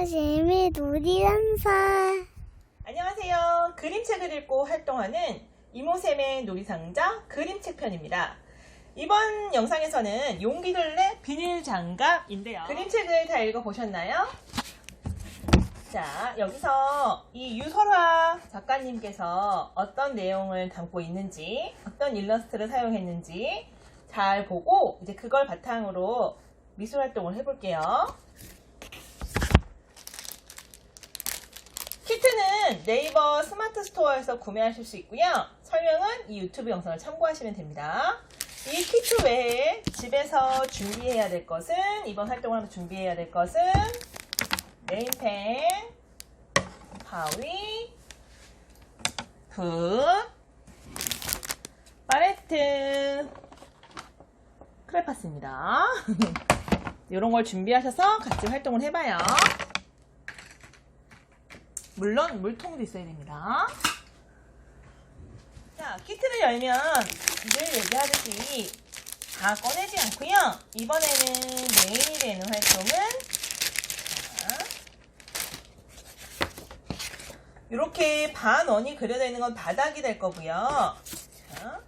재미 놀이연사. 안녕하세요. 그림책을 읽고 활동하는 이모쌤의 놀이상자 그림책 편입니다. 이번 영상에서는 용기들레 비닐장갑인데요. 그림책을 다 읽어보셨나요? 자, 여기서 이 유설화 작가님께서 어떤 내용을 담고 있는지, 어떤 일러스트를 사용했는지 잘 보고 이제 그걸 바탕으로 미술 활동을 해볼게요. 키트는 네이버 스마트 스토어에서 구매하실 수 있고요. 설명은 이 유튜브 영상을 참고하시면 됩니다. 이 키트 외에 집에서 준비해야 될 것은, 이번 활동을 하면서 준비해야 될 것은 네임펜, 가위, 붓, 팔레트, 크레파스입니다. 이런 걸 준비하셔서 같이 활동을 해봐요. 물론 물통도 있어야 됩니다. 자, 키트를 열면 늘 얘기하듯이 다 꺼내지 않고요. 이번에는 메인이 되는 활동은 이렇게 반원이 그려져 있는 건 바닥이 될 거고요. 자,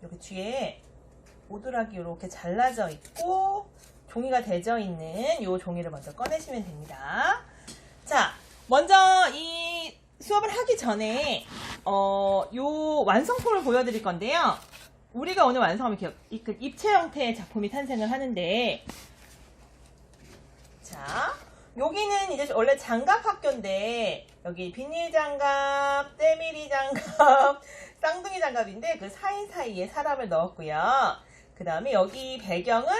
여기 뒤에 오두락이 이렇게 잘라져 있고 종이가 대져 있는 이 종이를 먼저 꺼내시면 됩니다. 자, 먼저 이 수업을 하기 전에 요 완성품을 보여드릴 건데요. 우리가 오늘 완성하면 이렇게 입체 형태의 작품이 탄생을 하는데, 자, 여기는 이제 원래 장갑 학교인데 여기 비닐 장갑, 때밀이 장갑, 쌍둥이 장갑인데 그 사이사이에 사람을 넣었고요. 그 다음에 여기 배경은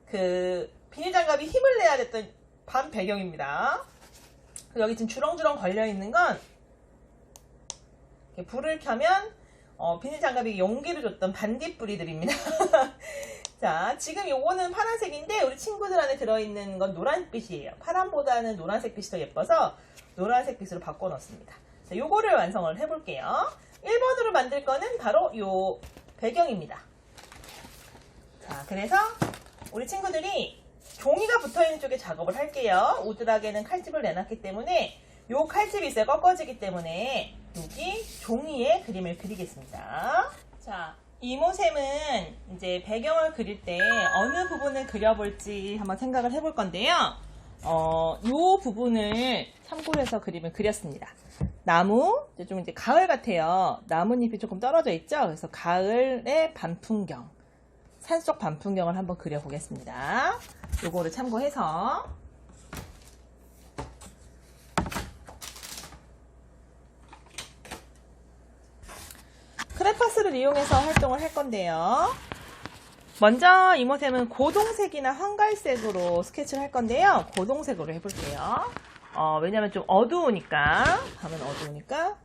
그 비닐 장갑이 힘을 내야 됐던 반 배경입니다. 여기 지금 주렁주렁 걸려있는 건 이렇게 불을 켜면 비닐 장갑이 용기를 줬던 반딧불이들입니다. 자, 지금 요거는 파란색인데 우리 친구들 안에 들어있는 건 노란빛이에요. 파란보다는 노란색 빛이 더 예뻐서 노란색 빛으로 바꿔 넣습니다. 자, 요거를 완성을 해볼게요. 1번으로 만들 거는 바로 요 배경입니다. 자, 그래서 우리 친구들이 종이가 붙어있는 쪽에 작업을 할게요. 오드락에는 칼집을 내놨기 때문에 요 칼집이 있어야 꺾어지기 때문에 여기 종이에 그림을 그리겠습니다. 자, 이모쌤은 이제 배경을 그릴 때 어느 부분을 그려볼지 한번 생각을 해볼 건데요. 요 부분을 참고로 해서 그림을 그렸습니다. 나무, 좀 이제 가을 같아요. 나뭇잎이 조금 떨어져 있죠? 그래서 가을의 밤풍경, 산속 밤풍경을 한번 그려보겠습니다. 요거를 참고해서 크레파스를 이용해서 활동을 할 건데요. 먼저 이모쌤은 고동색이나 황갈색으로 스케치를 할 건데요. 고동색으로 해볼게요. 왜냐면 좀 어두우니까, 밤은 어두우니까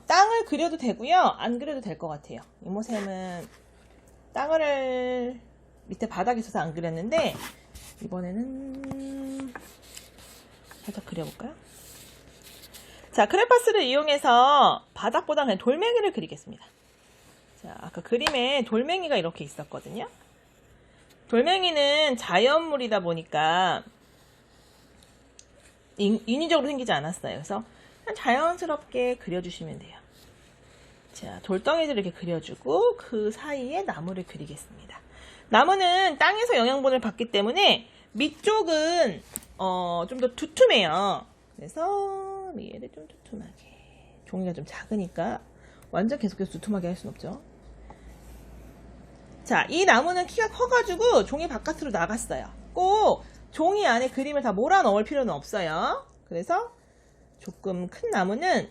땅을 그려도 되고요. 안 그려도 될 것 같아요. 이모쌤은 땅을 밑에 바닥에 있어서 안 그렸는데 이번에는 살짝 그려볼까요? 자, 크레파스를 이용해서 바닥보다 그냥 돌멩이를 그리겠습니다. 자, 아까 그림에 돌멩이가 이렇게 있었거든요. 돌멩이는 자연물이다 보니까 인위적으로 생기지 않았어요. 그래서 그냥 자연스럽게 그려주시면 돼요. 자, 돌덩이를 이렇게 그려주고 그 사이에 나무를 그리겠습니다. 나무는 땅에서 영양분을 받기 때문에 밑쪽은 좀 더 두툼해요. 그래서 위에를 좀 두툼하게, 종이가 좀 작으니까 완전 계속해서 두툼하게 할 수는 없죠. 자, 이 나무는 키가 커가지고 종이 바깥으로 나갔어요. 꼭 종이 안에 그림을 다 몰아 넣을 필요는 없어요. 그래서 조금 큰 나무는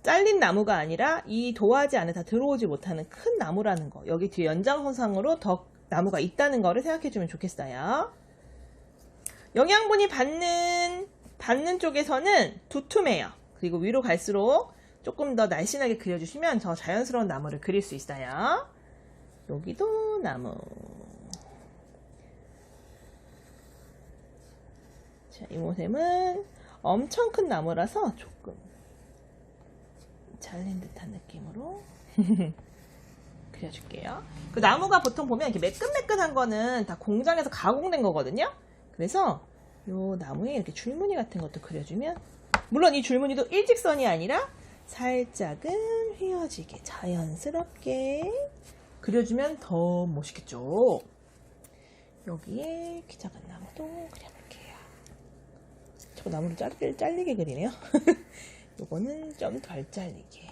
잘린 나무가 아니라 이 도화지 안에 다 들어오지 못하는 큰 나무라는 거, 여기 뒤에 연장선상으로 더 나무가 있다는 거를 생각해 주면 좋겠어요. 영양분이 받는 쪽에서는 두툼해요. 그리고 위로 갈수록 조금 더 날씬하게 그려주시면 더 자연스러운 나무를 그릴 수 있어요. 여기도 나무. 자, 이모쌤은 엄청 큰 나무라서 조금 잘린 듯한 느낌으로 그려줄게요. 그 나무가 보통 보면 이렇게 매끈매끈한 거는 다 공장에서 가공된 거거든요. 그래서 요 나무에 이렇게 줄무늬 같은 것도 그려주면, 물론 이 줄무늬도 일직선이 아니라 살짝은 휘어지게 자연스럽게 그려주면 더 멋있겠죠. 여기에 키 작은 나무도 그려볼게요. 저거 나무를 잘리게 그리네요. 요거는 좀 덜 잘리게.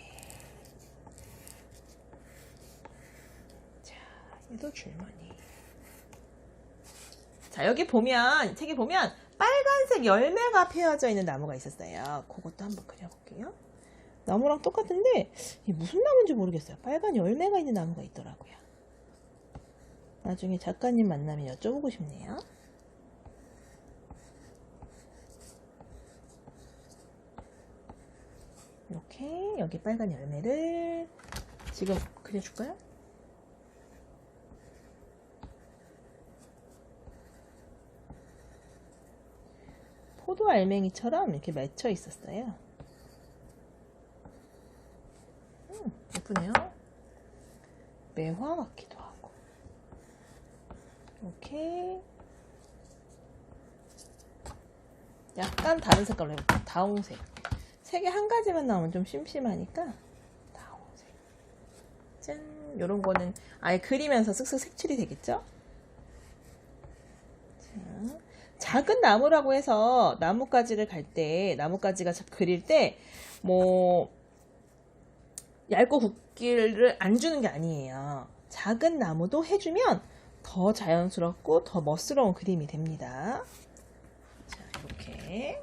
자, 얘도 줄무늬. 자, 여기 보면, 책에 보면 빨간색 열매가 펴져 있는 나무가 있었어요. 그것도 한번 그려볼게요. 나무랑 똑같은데 이게 무슨 나무인지 모르겠어요. 빨간 열매가 있는 나무가 있더라고요. 나중에 작가님 만나면 여쭤보고 싶네요. 이렇게 여기 빨간 열매를 지금 그려줄까요? 포도 알맹이처럼 이렇게 맺혀 있었어요. 예쁘네요. 매화 같기도 하고. 이렇게 약간 다른 색깔로 해볼게요. 다홍색. 색이 한 가지만 나오면 좀 심심하니까 다홍색. 짠. 요런 거는 아예 그리면서 쓱쓱 색칠이 되겠죠? 자, 작은 나무라고 해서 나뭇가지를 나뭇가지가 그릴 때 뭐 얇고 굵기를 안 주는 게 아니에요. 작은 나무도 해주면 더 자연스럽고 더 멋스러운 그림이 됩니다. 자, 이렇게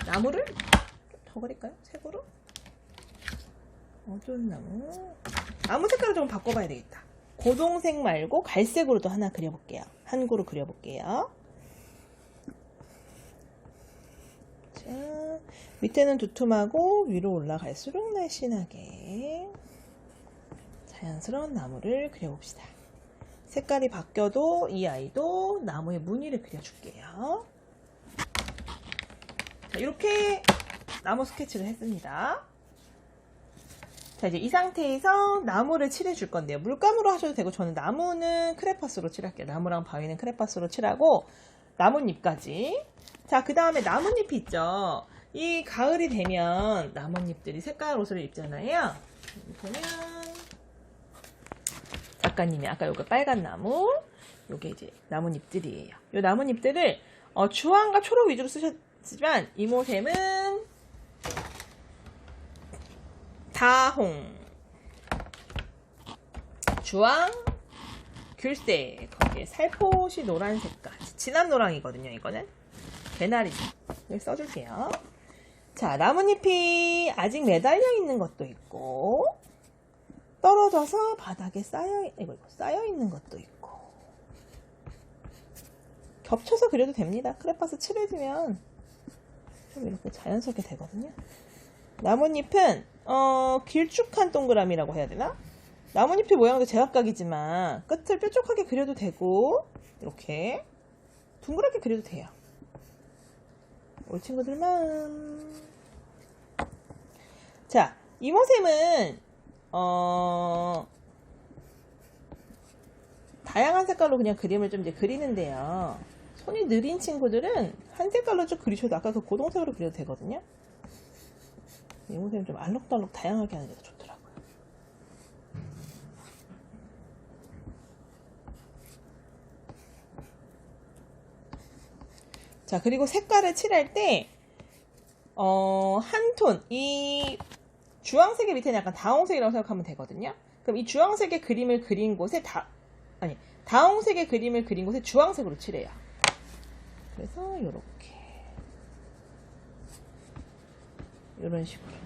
나무를 더 그릴까요? 색으로? 어두운 나무 색깔을 좀 바꿔봐야 되겠다. 고동색 말고 갈색으로 도 하나 그려볼게요. 한 그루 그려볼게요. 자, 밑에는 두툼하고 위로 올라갈수록 날씬하게 자연스러운 나무를 그려봅시다. 색깔이 바뀌어도 이 아이도 나무의 무늬를 그려줄게요. 자, 이렇게 나무 스케치를 했습니다. 자, 이제 이 상태에서 나무를 칠해줄 건데요. 물감으로 하셔도 되고 저는 나무는 크레파스로 칠할게요. 나무랑 바위는 크레파스로 칠하고 나뭇잎까지. 자, 그 다음에 나뭇잎이 있죠. 이 가을이 되면 나뭇잎들이 색깔 옷을 입잖아요. 보면 작가님이 아까 요거 빨간 나무, 요게 이제 나뭇잎들이에요. 요 나뭇잎들을 주황과 초록 위주로 쓰셨지만 이모샘은 다홍, 주황, 귤색, 거기에 살포시 노란색까지. 진한 노랑이거든요, 이거는. 개나리를 써줄게요. 자, 나뭇잎이 아직 매달려 있는 것도 있고, 떨어져서 바닥에 쌓여 있는 것도 있고, 겹쳐서 그려도 됩니다. 크레파스 칠해주면 좀 이렇게 자연스럽게 되거든요. 나뭇잎은 길쭉한 동그라미라고 해야 되나? 나뭇잎의 모양도 제각각이지만 끝을 뾰족하게 그려도 되고 이렇게 둥그랗게 그려도 돼요. 우리 친구들만. 자, 이모샘은 다양한 색깔로 그냥 그림을 좀 이제 그리는데요. 손이 느린 친구들은 한 색깔로 쭉 그리셔도 아까 그 고동색으로 그려도 되거든요. 이모샘은 좀 알록달록 다양하게 하는 게 더 좋더라고요. 자, 그리고 색깔을 칠할 때 한 톤, 이 주황색의 밑에는 약간 다홍색이라고 생각하면 되거든요. 그럼 이 주황색의 그림을 그린 곳에 다홍색의 그림을 그린 곳에 주황색으로 칠해요. 그래서 요렇게 이런 식으로.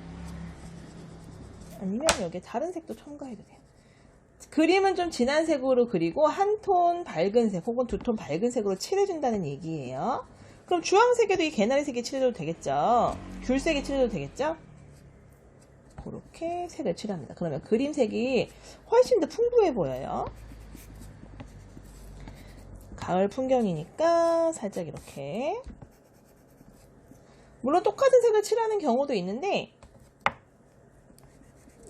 아니면 여기에 다른 색도 첨가해도 돼요. 그림은 좀 진한 색으로 그리고 한 톤 밝은 색 혹은 두 톤 밝은 색으로 칠해준다는 얘기예요. 그럼 주황색에도 이 개나리색이 칠해줘도 되겠죠. 귤색이 칠해줘도 되겠죠. 그렇게 색을 칠합니다. 그러면 그림색이 훨씬 더 풍부해 보여요. 가을 풍경이니까 살짝 이렇게. 물론 똑같은 색을 칠하는 경우도 있는데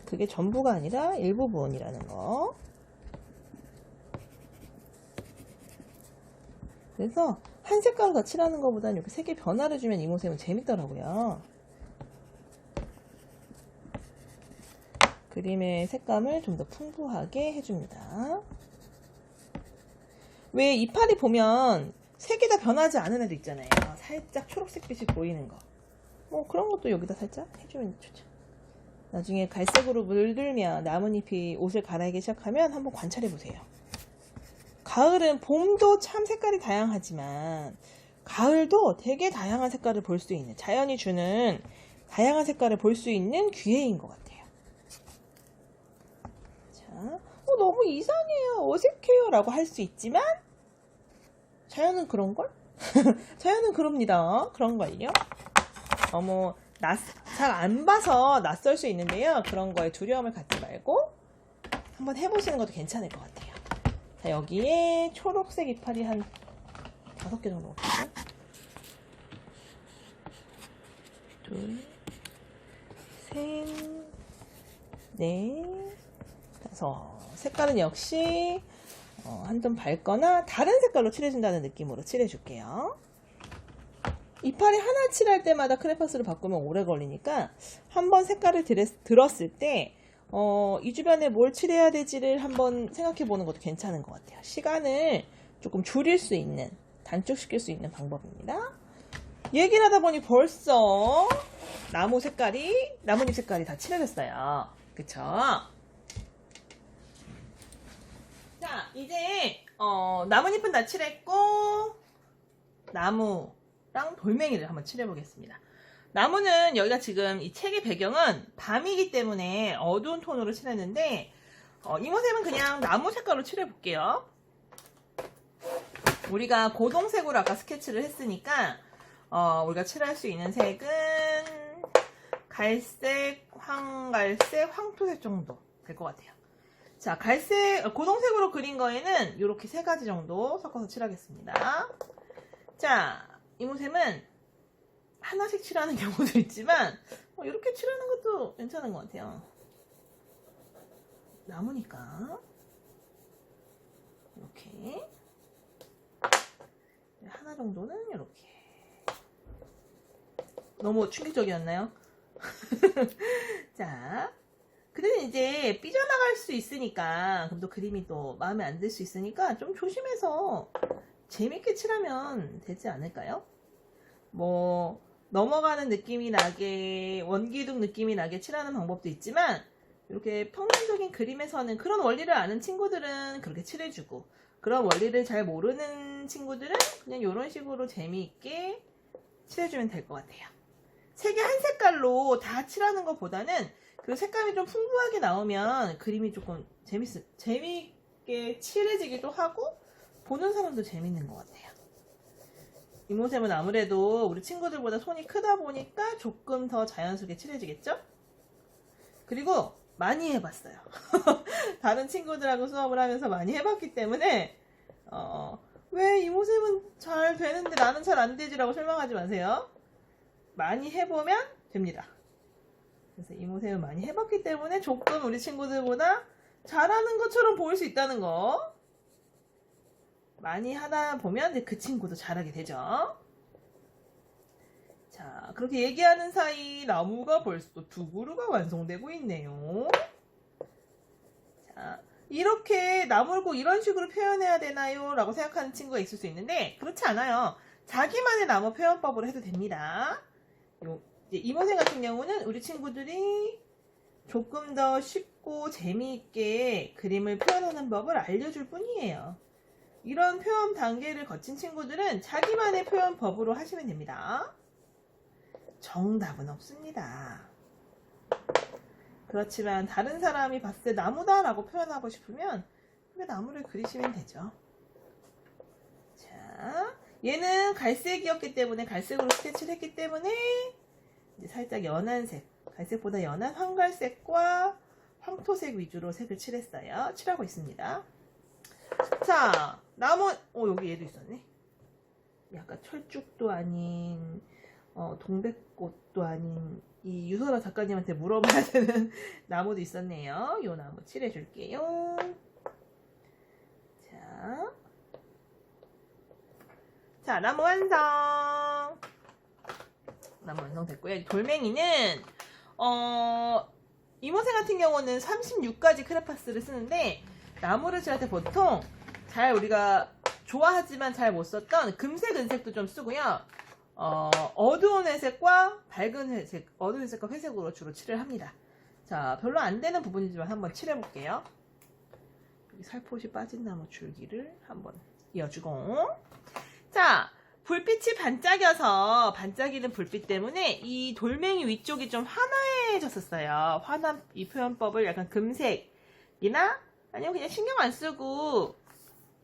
그게 전부가 아니라 일부분이라는 거. 그래서 한 색깔 더 칠하는 것보다는 이렇게 색의 변화를 주면 이모쌤은 재밌더라고요. 그림의 색감을 좀 더 풍부하게 해줍니다. 왜 이파리 보면 색이 다 변하지 않은 애도 있잖아요. 살짝 초록색빛이 보이는 거. 뭐 그런 것도 여기다 살짝 해주면 좋죠. 나중에 갈색으로 물들면 나뭇잎이 옷을 갈아입기 시작하면 한번 관찰해보세요. 가을은 봄도 참 색깔이 다양하지만 가을도 되게 다양한 색깔을 볼 수 있는, 자연이 주는 다양한 색깔을 볼 수 있는 기회인 것 같아요. 자, 너무 이상해요, 어색해요 라고 할 수 있지만 자연은 그런걸? 자연은 그럽니다. 그런걸요. 잘 안 봐서 낯설 수 있는데요. 그런 거에 두려움을 갖지 말고 한번 해보시는 것도 괜찮을 것 같아요. 자, 여기에 초록색 이파리 한 5개 정도 넣을게요. 둘, 셋, 넷, 다섯. 색깔은 역시 한점 밝거나 다른 색깔로 칠해준다는 느낌으로 칠해줄게요. 이파리 하나 칠할 때마다 크레파스를 바꾸면 오래 걸리니까 한번 색깔을 들었을 때 이 주변에 뭘 칠해야 될지를 한번 생각해 보는 것도 괜찮은 것 같아요. 시간을 조금 줄일 수 있는, 단축시킬 수 있는 방법입니다. 얘기를 하다 보니 벌써 나뭇잎 색깔이 다 칠해졌어요. 그쵸? 자, 이제 나뭇잎은 다 칠했고 나무랑 돌멩이를 한번 칠해보겠습니다. 나무는 여기가 지금 이 책의 배경은 밤이기 때문에 어두운 톤으로 칠했는데 이모쌤은 그냥 나무 색깔로 칠해볼게요. 우리가 고동색으로 아까 스케치를 했으니까 우리가 칠할 수 있는 색은 갈색, 황갈색, 황토색 정도 될 것 같아요. 자, 고동색으로 그린 거에는 이렇게 3가지 정도 섞어서 칠하겠습니다. 자, 이모쌤은 하나씩 칠하는 경우도 있지만 이렇게 칠하는 것도 괜찮은 것 같아요. 나무니까 이렇게 하나 정도는 이렇게. 너무 충격적이었나요? 자, 근데 이제 삐져나갈 수 있으니까, 그럼 또 그림이 또 마음에 안 들 수 있으니까 좀 조심해서 재밌게 칠하면 되지 않을까요? 넘어가는 느낌이 나게, 원기둥 느낌이 나게 칠하는 방법도 있지만, 이렇게 평면적인 그림에서는 그런 원리를 아는 친구들은 그렇게 칠해주고, 그런 원리를 잘 모르는 친구들은 그냥 이런 식으로 재미있게 칠해주면 될 것 같아요. 색이 한 색깔로 다 칠하는 것보다는 그 색감이 좀 풍부하게 나오면 그림이 조금 재미있게 칠해지기도 하고 보는 사람도 재밌는 것 같아요. 이모쌤은 아무래도 우리 친구들보다 손이 크다 보니까 조금 더 자연스럽게 칠해지겠죠? 그리고 많이 해봤어요. 다른 친구들하고 수업을 하면서 많이 해봤기 때문에 왜 이모쌤은 잘 되는데 나는 잘 안 되지라고 실망하지 마세요. 많이 해보면 됩니다. 그래서 이모쌤은 많이 해봤기 때문에 조금 우리 친구들보다 잘하는 것처럼 보일 수 있다는 거. 많이 하다 보면 그 친구도 잘하게 되죠. 자, 그렇게 얘기하는 사이 나무가 벌써 2그루가 완성되고 있네요. 자, 이렇게 나물고 이런 식으로 표현해야 되나요? 라고 생각하는 친구가 있을 수 있는데 그렇지 않아요. 자기만의 나무 표현법으로 해도 됩니다. 이모생 같은 경우는 우리 친구들이 조금 더 쉽고 재미있게 그림을 표현하는 법을 알려줄 뿐이에요. 이런 표현 단계를 거친 친구들은 자기만의 표현법으로 하시면 됩니다. 정답은 없습니다. 그렇지만 다른 사람이 봤을 때 나무다 라고 표현하고 싶으면 나무를 그리시면 되죠. 자, 얘는 갈색이었기 때문에 갈색으로 스케치를 했기 때문에 이제 살짝 연한 색, 갈색보다 연한 황갈색과 황토색 위주로 색을 칠하고 있습니다. 자, 나무, 여기 얘도 있었네. 약간 철쭉도 아닌, 동백꽃도 아닌, 이 유소라 작가님한테 물어봐야 되는 나무도 있었네요. 이 나무 칠해줄게요. 자, 나무 완성. 나무 완성됐고요. 돌멩이는 이모생 같은 경우는 36가지 크레파스를 쓰는데 나무를 칠할 때 보통 잘 우리가 좋아하지만 잘 못 썼던 금색, 은색도 좀 쓰고요. 어두운 회색과 밝은 회색, 어두운 회색과 회색으로 주로 칠을 합니다. 자, 별로 안 되는 부분이지만 한번 칠해 볼게요. 여기 살포시 빠진 나무 줄기를 한번 이어주고. 자, 불빛이 반짝여서 반짝이는 불빛 때문에 이 돌멩이 위쪽이 좀 환해졌었어요. 환한 이 표현법을 약간 금색이나 아니면 그냥 신경 안 쓰고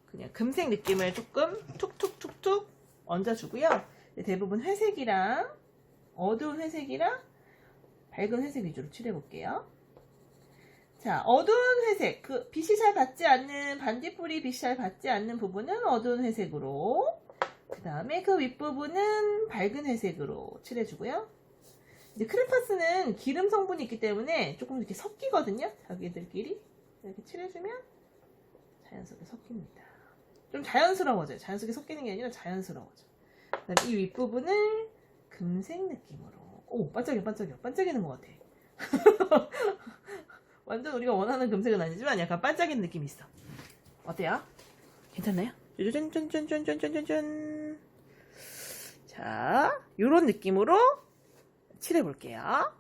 그냥 금색 느낌을 조금 툭툭툭툭 얹어주고요. 대부분 회색이랑 어두운 회색이랑 밝은 회색 위주로 칠해볼게요. 자, 어두운 회색, 그 빛이 잘 받지 않는 반딧불이 빛이 잘 받지 않는 부분은 어두운 회색으로, 그 다음에 그 윗부분은 밝은 회색으로 칠해주고요. 이제 크레파스는 기름 성분이 있기 때문에 조금 이렇게 섞이거든요. 자기들끼리 이렇게 칠해주면 자연스럽게 섞입니다. 좀 자연스러워져요. 자연스럽게 섞이는 게 아니라 자연스러워져. 그 다음에 이 윗부분을 금색 느낌으로. 오, 반짝여, 반짝여. 반짝이는 것 같아. 완전 우리가 원하는 금색은 아니지만 약간 반짝이는 느낌이 있어. 어때요? 괜찮나요? 짠짠짠짠짠짠짠짠. 자, 요런 느낌으로 칠해볼게요.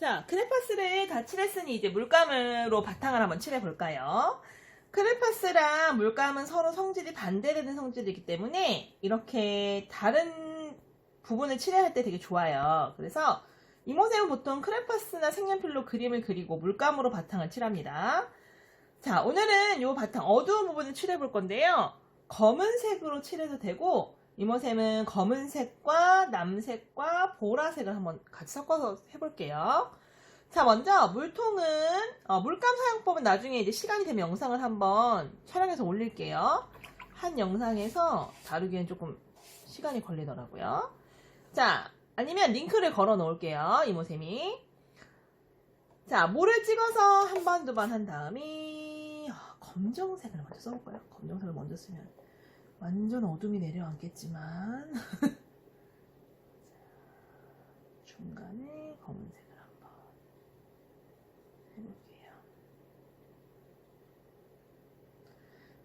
자, 크레파스를 다 칠했으니 이제 물감으로 바탕을 한번 칠해볼까요? 크레파스랑 물감은 서로 성질이 반대되는 성질이기 때문에 이렇게 다른 부분을 칠해야 때 되게 좋아요. 그래서 이모쌤은 보통 크레파스나 색연필로 그림을 그리고 물감으로 바탕을 칠합니다. 자, 오늘은 이 바탕 어두운 부분을 칠해볼 건데요. 검은색으로 칠해도 되고 이모쌤은 검은색과 남색과 보라색을 한번 같이 섞어서 해볼게요. 자, 먼저 물통은 물감 사용법은 나중에 이제 시간이 되면 영상을 한번 촬영해서 올릴게요. 한 영상에서 다루기엔 조금 시간이 걸리더라고요. 자, 아니면 링크를 걸어 놓을게요. 이모쌤이. 자, 모를 찍어서 한 번, 두 번 한 다음에 검정색을 먼저 써볼까요? 검정색을 먼저 쓰면 완전 어둠이 내려앉겠지만 중간에 검은색을 한번 해볼게요.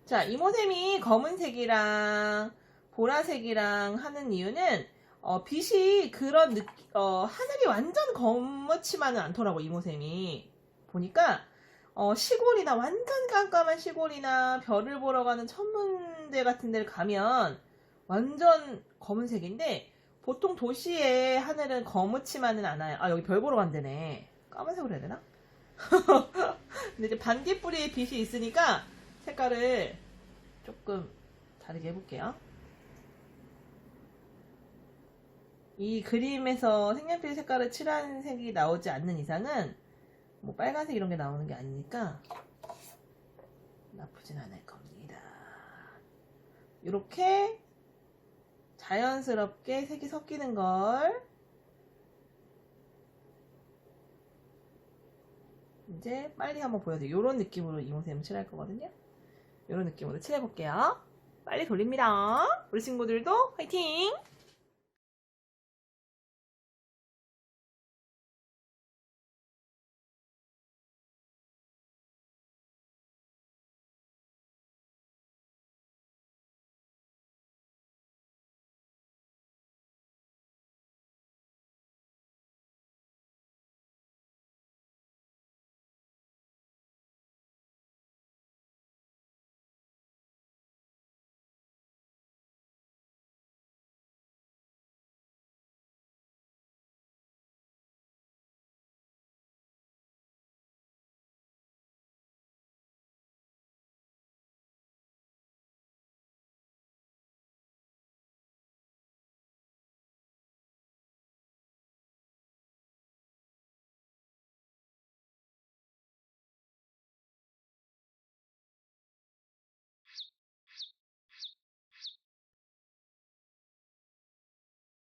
자, 이모쌤이 검은색이랑 보라색이랑 하는 이유는 빛이 그런 하늘이 완전 검지만은 않더라고. 이모쌤이 보니까 시골이나 완전 깜깜한 시골이나 별을 보러 가는 천문대 같은 데를 가면 완전 검은색인데 보통 도시의 하늘은 검지만은 않아요. 아, 여기 별 보러 간대네. 까만색으로 해야 되나? 근데 이제 반딧불이의 빛이 있으니까 색깔을 조금 다르게 해볼게요. 이 그림에서 색연필 색깔을 칠한 색이 나오지 않는 이상은 뭐 빨간색 이런 게 나오는 게 아니니까 나쁘진 않을 겁니다. 이렇게 자연스럽게 색이 섞이는 걸 이제 빨리 한번 보여드릴게요. 이런 느낌으로 이모쌤은 칠할 거거든요. 이런 느낌으로 칠해볼게요. 빨리 돌립니다. 우리 친구들도 화이팅!